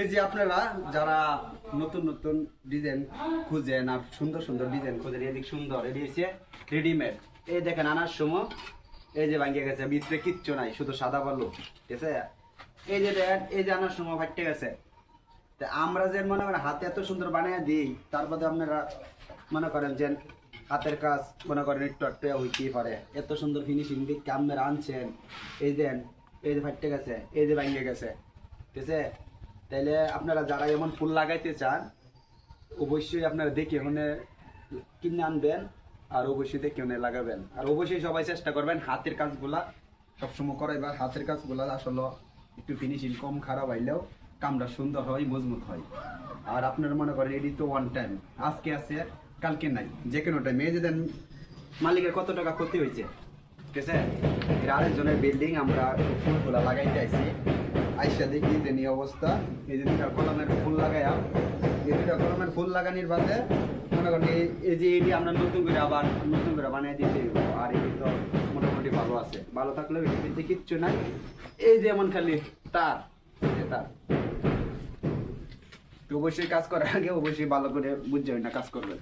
এই যে আপনারা যারা নতুন নতুন ডিজাইন খুঁজেন আর সুন্দর সুন্দর ডিজাইন খুঁজেন, এদিক সুন্দর, এটি হচ্ছে রেডিমেড। এই দেখেন আনার সময় এই যে ভাঙ্গে গেছে, ভিতরে কিচ্ছু নাই, শুধু সাদা বালু, ঠিক আছে। এই যে দেখেন, এই যে আনার সময় ফাটে গেছে। তা আমরা যে মনে করেন হাতে এত সুন্দর বানিয়ে দিই, তারপরে আপনারা মনে করেন যে হাতের কাজ মনে করেন একটু একটু হইতেই পারে। এত সুন্দর ফিনিশিং দিয়ে আপনারা আনছেন, এই দেন, এই যে ফাটে গেছে, এই যে ভাঙ্গে গেছে, ঠিক আছে। তাইলে আপনারা যারা এমন ফুল লাগাইতে চান, অবশ্যই আপনারা দেখে ওখানে কিনে আনবেন, আর অবশ্যই দেখে ওখানে লাগাবেন। আর অবশ্যই সবাই চেষ্টা করবেন হাতের কাজগুলা সবসময় করাইবার। হাতের কাজগুলা আসলে একটু ফিনিশিং কম খারাপ হইলেও কামটা সুন্দর হয়, মজবুত হয়। আর আপনারা মনে করেন এটি তো ওয়ান টাইম, আজকে আছে কালকে নাই, যে কোনো টাইম। এই যে দেন মালিকের কত টাকা ক্ষতি হয়েছে, ঠিক আছে। এর আরেকজনের বিল্ডিং আমরা ফুলগুলা লাগাইতে আইছি, আইসা দেখি যে নিয়ে অবস্থা। এই যে দুটা কলমের ফুল লাগাইয়া, এই দুটা কলমের ফুল লাগানির বাদে মনে করেন এই যে এটি আমরা নতুন করে আবার নতুন করে বানিয়ে দিতে হইব। আর এটি তো মোটামুটি ভালো আছে, ভালো থাকলেও এটিতে কিচ্ছু নাই। এই যে এমন খালি তার, তার তো অবশ্যই কাজ করার আগে অবশ্যই ভালো করে বুঝে না কাজ করবেন।